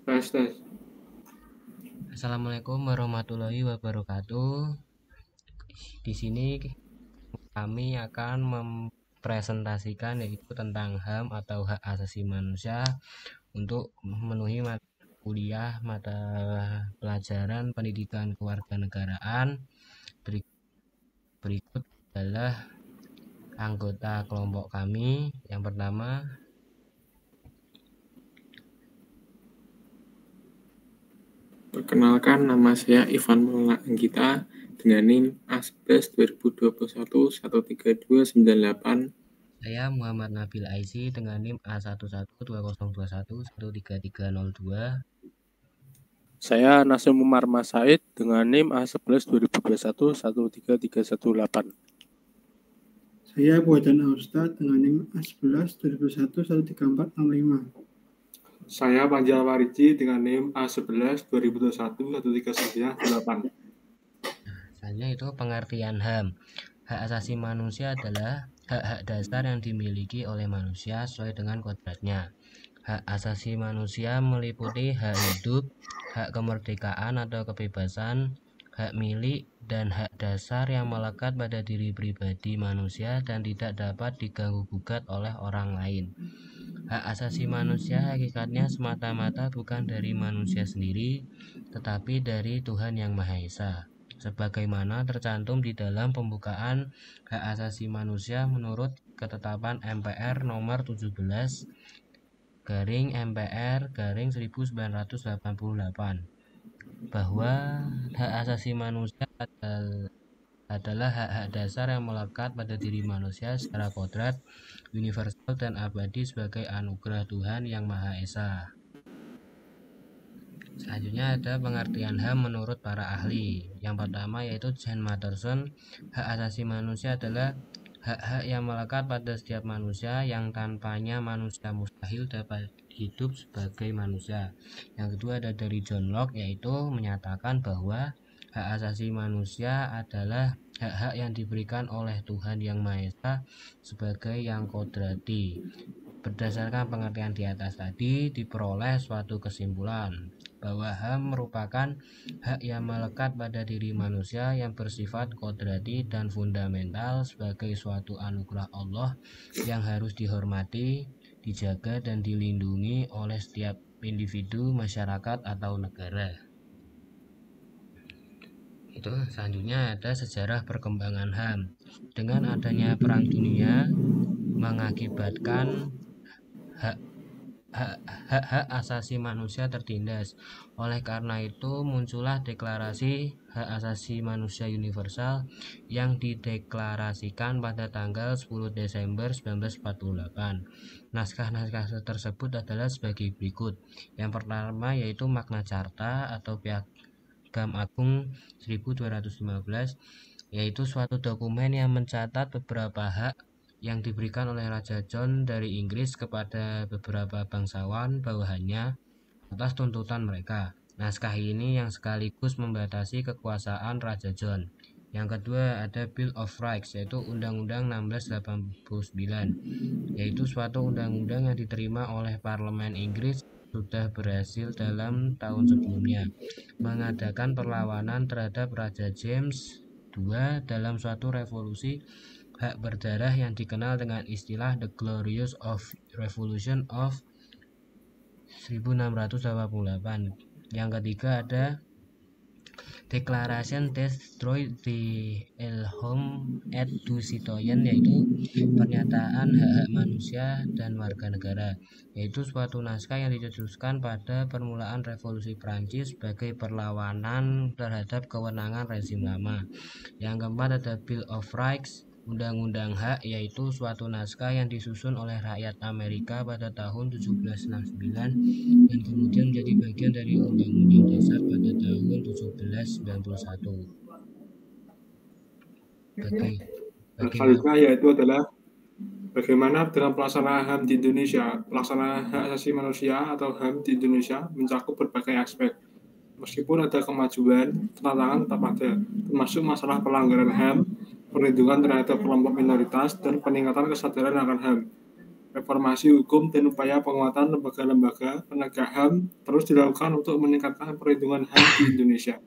Tes, tes. Assalamualaikum warahmatullahi wabarakatuh. Di sini kami akan mempresentasikan yaitu tentang HAM atau hak asasi manusia untuk memenuhi mata kuliah mata pelajaran pendidikan kewarganegaraan. Berikut adalah anggota kelompok kami. Yang pertama, Perkenalkan, nama saya Ivan Maulana Anggita dengan NIM A11 2021 13298. saya Muhammad Nabil Aisy dengan NIM A112021 13302. Saya Nasim Umar Masaid dengan NIM A11 2021 13318. Saya Bojan Ustad dengan NIM A11 2021 13465. Saya Panjal Wariji dengan NIM A11 2021 13998. Selanjutnya itu pengertian HAM. Hak asasi manusia adalah hak-hak dasar yang dimiliki oleh manusia sesuai dengan kodratnya. Hak asasi manusia meliputi hak hidup, hak kemerdekaan atau kebebasan, hak milik, dan hak dasar yang melekat pada diri pribadi manusia dan tidak dapat diganggu-gugat oleh orang lain. Hak asasi manusia hakikatnya semata-mata bukan dari manusia sendiri, tetapi dari Tuhan Yang Maha Esa, sebagaimana tercantum di dalam pembukaan hak asasi manusia menurut ketetapan MPR nomor 17 MPR 1988 bahwa hak asasi manusia adalah hak-hak dasar yang melekat pada diri manusia secara kodrat, universal dan abadi sebagai anugerah Tuhan Yang Maha Esa. Selanjutnya ada pengertian HAM menurut para ahli. Yang pertama yaitu John Matterson, hak asasi manusia adalah hak-hak yang melekat pada setiap manusia yang tanpanya manusia mustahil dapat hidup sebagai manusia. Yang kedua ada dari John Locke, yaitu menyatakan bahwa hak asasi manusia adalah hak-hak yang diberikan oleh Tuhan Yang Maha Esa sebagai yang kodrati. Berdasarkan pengertian di atas tadi, diperoleh suatu kesimpulan bahwa HAM merupakan hak yang melekat pada diri manusia yang bersifat kodrati dan fundamental sebagai suatu anugerah Allah yang harus dihormati, dijaga, dan dilindungi oleh setiap individu, masyarakat, atau negara. Itu selanjutnya ada sejarah perkembangan HAM. Dengan adanya Perang Dunia mengakibatkan hak-hak asasi manusia tertindas. Oleh karena itu muncullah deklarasi hak asasi manusia universal yang dideklarasikan pada tanggal 10 Desember 1948. Naskah-naskah tersebut adalah sebagai berikut. Yang pertama yaitu Magna Carta atau Piagam Agung 1215, yaitu suatu dokumen yang mencatat beberapa hak yang diberikan oleh Raja John dari Inggris kepada beberapa bangsawan bawahannya atas tuntutan mereka. Naskah ini yang sekaligus membatasi kekuasaan Raja John. Yang kedua ada Bill of Rights, yaitu Undang-Undang 1689, yaitu suatu undang-undang yang diterima oleh Parlemen Inggris sudah berhasil dalam tahun sebelumnya mengadakan perlawanan terhadap Raja James II dalam suatu revolusi hak berdarah yang dikenal dengan istilah The Glorious of Revolution of 1688. Yang ketiga ada Declaration Destroy the Elhom et du Citoyen, yaitu pernyataan hak-hak manusia dan warga negara, yaitu suatu naskah yang dicetuskan pada permulaan revolusi Prancis sebagai perlawanan terhadap kewenangan rezim lama. Yang keempat ada Bill of Rights, Undang-Undang Hak, yaitu suatu naskah yang disusun oleh rakyat Amerika pada tahun 1769 dan kemudian menjadi bagian dari Undang-Undang Dasar pada tahun 1791. Selanjutnya yaitu adalah bagaimana dengan pelaksanaan HAM di Indonesia. Pelaksanaan hak asasi manusia atau HAM di Indonesia mencakup berbagai aspek. Meskipun ada kemajuan, tantangan tetap ada, termasuk masalah pelanggaran HAM, perlindungan terhadap kelompok minoritas, dan peningkatan kesadaran akan HAM. Reformasi hukum dan upaya penguatan lembaga-lembaga penegak HAM terus dilakukan untuk meningkatkan perlindungan HAM di Indonesia.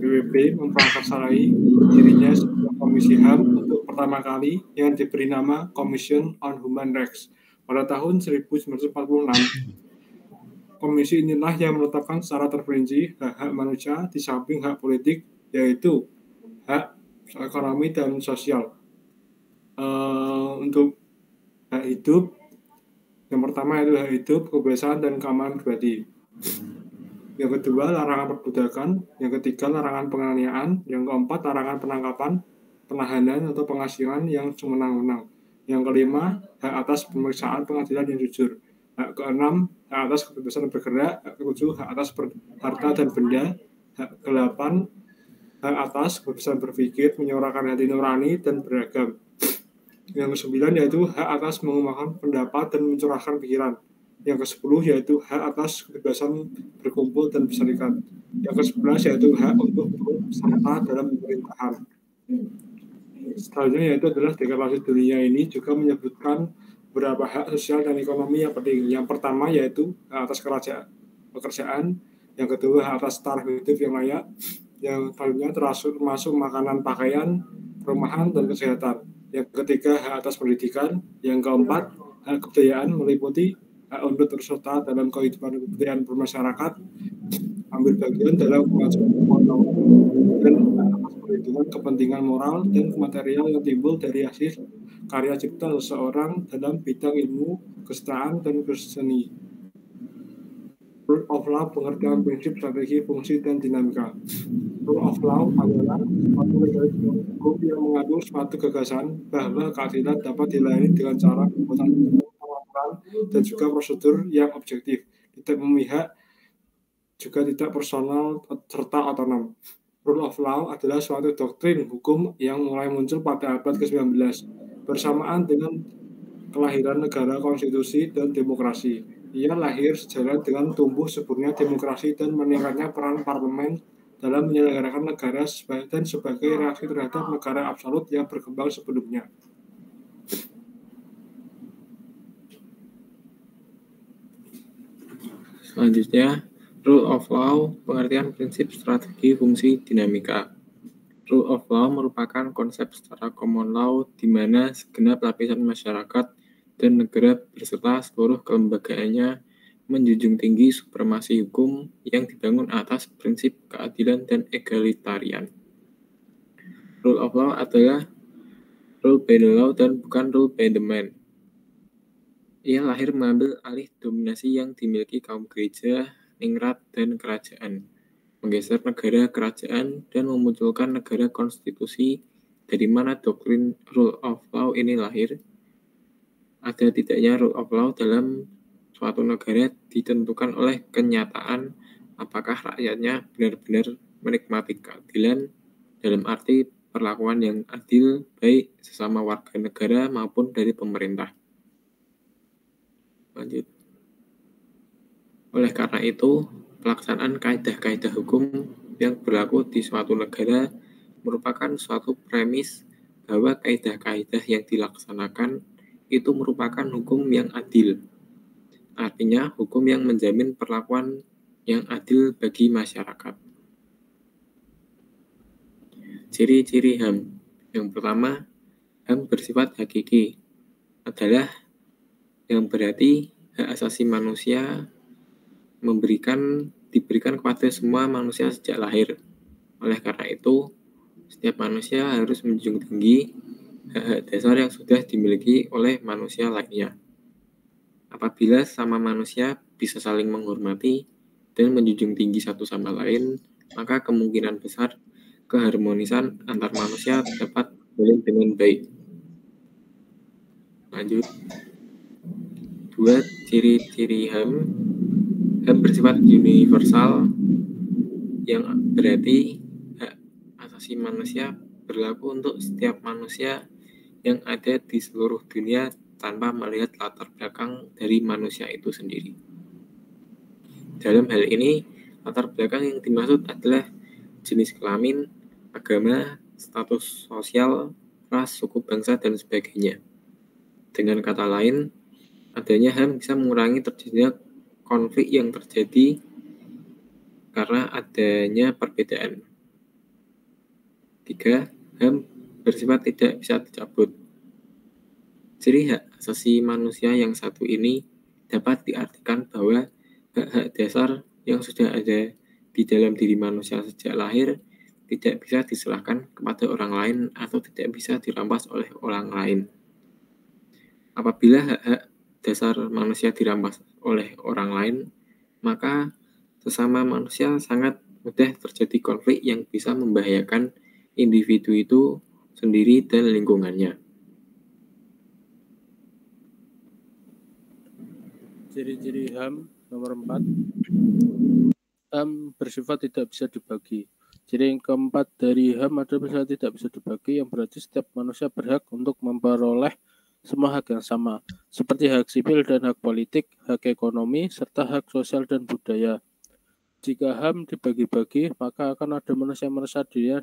PBB memprakarsai dirinya sebagai Komisi HAM untuk pertama kali yang diberi nama Commission on Human Rights pada tahun 1946. Komisi inilah yang menetapkan secara terperinci hak-hak manusia di samping hak politik, yaitu hak ekonomi dan sosial. Untuk hak hidup, yang pertama itu hak hidup, kebebasan, dan keamanan pribadi. Yang kedua, larangan perbudakan. Yang ketiga, larangan penganiayaan. Yang keempat, larangan penangkapan, penahanan, atau pengasingan yang sewenang-wenang. Yang kelima, hak atas pemeriksaan pengadilan yang jujur. Hak keenam, hak atas kebebasan bergerak. Hak ketujuh, hak atas harta dan benda. Hak ke-8, hak atas kebebasan berpikir, menyuarakan hati nurani, dan beragam. Yang ke-9 yaitu hak atas mengungkapkan pendapat dan mencurahkan pikiran. Yang ke-10 yaitu hak atas kebebasan berkumpul dan berserikat. Yang ke-11 yaitu hak untuk turut serta dalam pemerintahan. Selanjutnya yaitu adalah deklarasi dunia ini juga menyebutkan beberapa hak sosial dan ekonomi yang penting. Yang pertama yaitu hak atas pekerjaan. Yang kedua hak atas taraf hidup yang layak. Yang selanjutnya termasuk makanan, pakaian, perumahan, dan kesehatan. Yang ketiga, hak atas pendidikan. Yang keempat, hak kebudayaan meliputi hak untuk terserta dalam kehidupan kebudayaan bermasyarakat, ambil bagian dalam kemajuan pengetahuan, dan hak atas perlindungan kepentingan moral dan material yang timbul dari hasil karya cipta seseorang dalam bidang ilmu, kesejahteraan, dan keseni. Rule of law, pengertian prinsip, strategi, fungsi, dan dinamika. Rule of law adalah suatu mekanisme hukum yang mengandung suatu gagasan bahwa keadilan dapat dilayani dengan cara pembuatan peraturan dan juga prosedur yang objektif, tidak memihak, juga tidak personal serta otonom. Rule of law adalah suatu doktrin hukum yang mulai muncul pada abad ke-19 bersamaan dengan kelahiran negara, konstitusi, dan demokrasi. Ia lahir sejalan dengan tumbuh suburnya demokrasi dan meningkatnya peran parlemen dalam menyelenggarakan negara dan sebagai reaksi terhadap negara absolut yang berkembang sebelumnya. Selanjutnya, Rule of Law, pengertian prinsip, strategi, fungsi, dinamika. Rule of Law merupakan konsep secara common law di mana segenap lapisan masyarakat dan negara beserta seluruh kelembagaannya menjunjung tinggi supremasi hukum yang dibangun atas prinsip keadilan dan egalitarian. Rule of law adalah rule by the law dan bukan rule by the man. Ia lahir mengambil alih dominasi yang dimiliki kaum gereja, ningrat, dan kerajaan, menggeser negara kerajaan, dan memunculkan negara konstitusi dari mana doktrin rule of law ini lahir. Ada tidaknya rule of law dalam suatu negara ditentukan oleh kenyataan apakah rakyatnya benar-benar menikmati keadilan dalam arti perlakuan yang adil baik sesama warga negara maupun dari pemerintah. Lanjut. Oleh karena itu, pelaksanaan kaidah-kaidah hukum yang berlaku di suatu negara merupakan suatu premis bahwa kaidah-kaidah yang dilaksanakan itu merupakan hukum yang adil. Artinya, hukum yang menjamin perlakuan yang adil bagi masyarakat. Ciri-ciri HAM. Yang pertama, HAM bersifat hakiki, adalah yang berarti hak asasi manusia diberikan kepada semua manusia sejak lahir. Oleh karena itu, setiap manusia harus menjunjung tinggi hak-hak dasar yang sudah dimiliki oleh manusia lainnya. Apabila sama manusia bisa saling menghormati dan menjunjung tinggi satu sama lain, maka kemungkinan besar keharmonisan antar manusia dapat berjalan dengan baik. Lanjut. 2. Ciri-ciri HAM. HAM bersifat universal, yang berarti hak asasi manusia berlaku untuk setiap manusia yang ada di seluruh dunia tanpa melihat latar belakang dari manusia itu sendiri. Dalam hal ini, latar belakang yang dimaksud adalah jenis kelamin, agama, status sosial, ras, suku bangsa, dan sebagainya. Dengan kata lain, adanya HAM bisa mengurangi terjadinya konflik yang terjadi karena adanya perbedaan. 3. HAM bersifat tidak bisa dicabut. Ciri hak asasi manusia yang satu ini dapat diartikan bahwa hak-hak dasar yang sudah ada di dalam diri manusia sejak lahir tidak bisa diserahkan kepada orang lain atau tidak bisa dirampas oleh orang lain. Apabila hak-hak dasar manusia dirampas oleh orang lain, maka sesama manusia sangat mudah terjadi konflik yang bisa membahayakan individu itu sendiri dan lingkungannya. Ciri-ciri HAM nomor 4. HAM bersifat tidak bisa dibagi. Ciri yang keempat dari HAM adalah bersifat tidak bisa dibagi, yang berarti setiap manusia berhak untuk memperoleh semua hak yang sama, seperti hak sipil dan hak politik, hak ekonomi, serta hak sosial dan budaya. Jika HAM dibagi-bagi, maka akan ada manusia yang merasa dirinya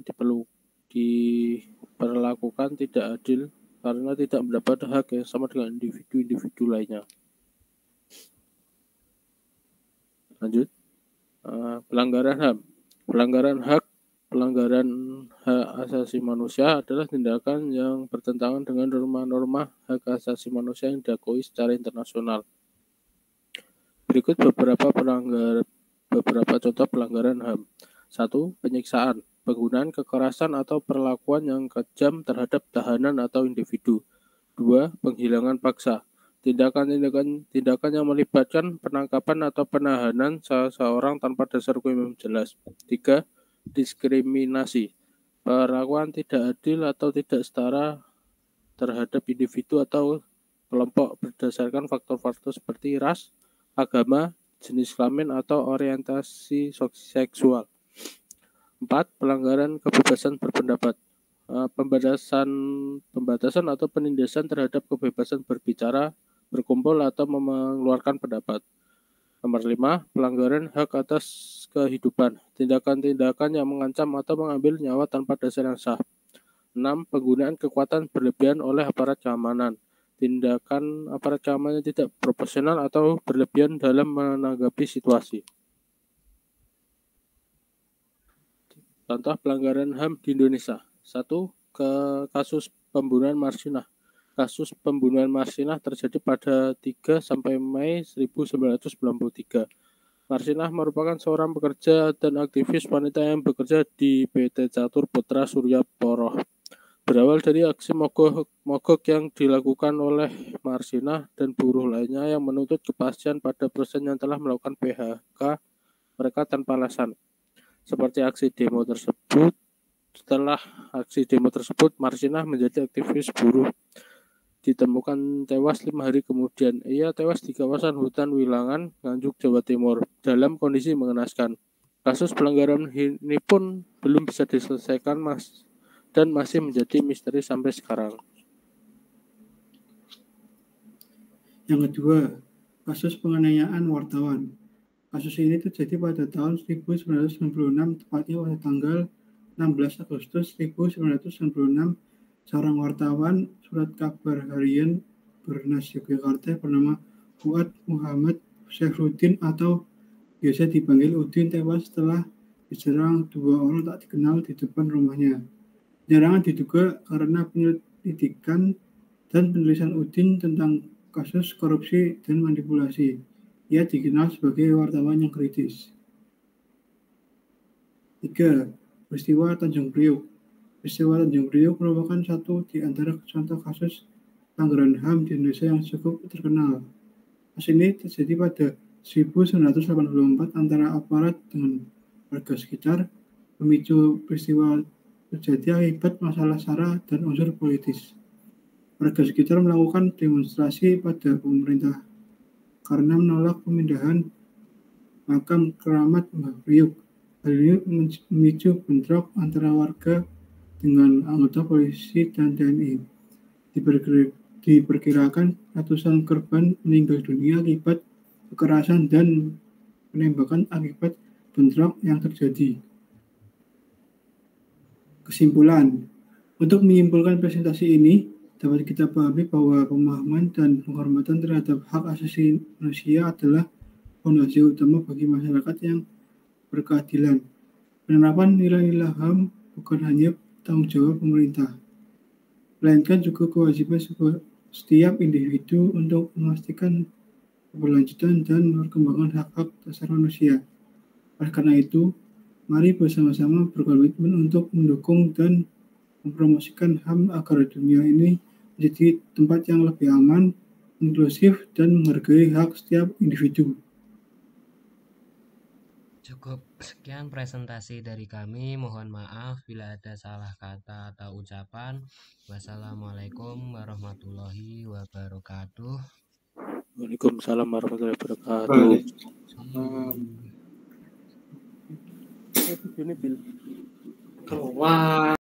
diperlakukan tidak adil karena tidak mendapat hak yang sama dengan individu-individu lainnya. Lanjut. Pelanggaran HAM. Pelanggaran hak asasi manusia adalah tindakan yang bertentangan dengan norma-norma hak asasi manusia yang diakui secara internasional. Berikut beberapa contoh pelanggaran HAM. 1. Penyiksaan, penggunaan kekerasan atau perlakuan yang kejam terhadap tahanan atau individu. 2. Penghilangan paksa, tindakan yang melibatkan penangkapan atau penahanan seseorang tanpa dasar hukum yang jelas. 3. Diskriminasi, perlakuan tidak adil atau tidak setara terhadap individu atau kelompok berdasarkan faktor-faktor seperti ras, agama, jenis kelamin, atau orientasi seksual. 4. Pelanggaran kebebasan berpendapat, pembatasan atau penindasan terhadap kebebasan berbicara, berkumpul, atau mengeluarkan pendapat. Nomor 5. Pelanggaran hak atas kehidupan, tindakan-tindakan yang mengancam atau mengambil nyawa tanpa dasar yang sah. 6. Penggunaan kekuatan berlebihan oleh aparat keamanan, tindakan aparat keamanan yang tidak proporsional atau berlebihan dalam menanggapi situasi. Contoh pelanggaran HAM di Indonesia. 1. Kasus pembunuhan Marsinah. Kasus pembunuhan Marsinah terjadi pada 3 sampai Mei 1993. Marsinah merupakan seorang pekerja dan aktivis wanita yang bekerja di PT Catur Putra Surya Poroh. Berawal dari aksi mogok yang dilakukan oleh Marsinah dan buruh lainnya yang menuntut kepastian pada perusahaan yang telah melakukan PHK mereka tanpa alasan. Seperti aksi demo tersebut, setelah aksi demo tersebut, Marsinah menjadi aktivis buruh ditemukan tewas 5 hari kemudian. Ia tewas di kawasan hutan Wilangan, Nganjuk, Jawa Timur, dalam kondisi mengenaskan. Kasus pelanggaran ini pun belum bisa diselesaikan dan masih menjadi misteri sampai sekarang. Yang kedua, kasus penganiayaan wartawan. Kasus ini terjadi pada tahun 1996, tepatnya pada tanggal 16 Agustus 1996. Seorang wartawan surat kabar harian Bernas Yogyakarta bernama Fuad Muhammad Syekhrudin atau biasa dipanggil Udin tewas setelah diserang 2 orang tak dikenal di depan rumahnya. Penyerangan diduga karena penyelidikan dan penulisan Udin tentang kasus korupsi dan manipulasi. Ia dikenal sebagai wartawan yang kritis. 3. Peristiwa Tanjung Priok. Peristiwa Tanjung Priok merupakan satu di antara contoh kasus pelanggaran HAM di Indonesia yang cukup terkenal. Kasus ini terjadi pada 1984 antara aparat dengan warga sekitar, memicu peristiwa terjadi akibat masalah SARA dan unsur politis. Warga sekitar melakukan demonstrasi pada pemerintah karena menolak pemindahan makam keramat Mbah Priok. Hal ini memicu bentrok antara warga dengan anggota polisi dan TNI. Diperkirakan ratusan korban meninggal dunia akibat kekerasan dan penembakan akibat bentrok yang terjadi. Kesimpulan, untuk menyimpulkan presentasi ini, dapat kita pahami bahwa pemahaman dan penghormatan terhadap hak asasi manusia adalah fondasi utama bagi masyarakat yang berkeadilan. Penerapan nilai-nilai HAM bukan hanya tanggung jawab pemerintah, melainkan juga kewajiban setiap individu untuk memastikan keberlanjutan dan perkembangan hak-hak dasar manusia. Oleh karena itu, mari bersama-sama berkomitmen untuk mendukung dan mempromosikan HAM agar dunia ini menjadi tempat yang lebih aman, inklusif, dan menghargai hak setiap individu. Cukup sekian presentasi dari kami. Mohon maaf bila ada salah kata atau ucapan. Wassalamualaikum warahmatullahi wabarakatuh. Waalaikumsalam warahmatullahi wabarakatuh. Wah.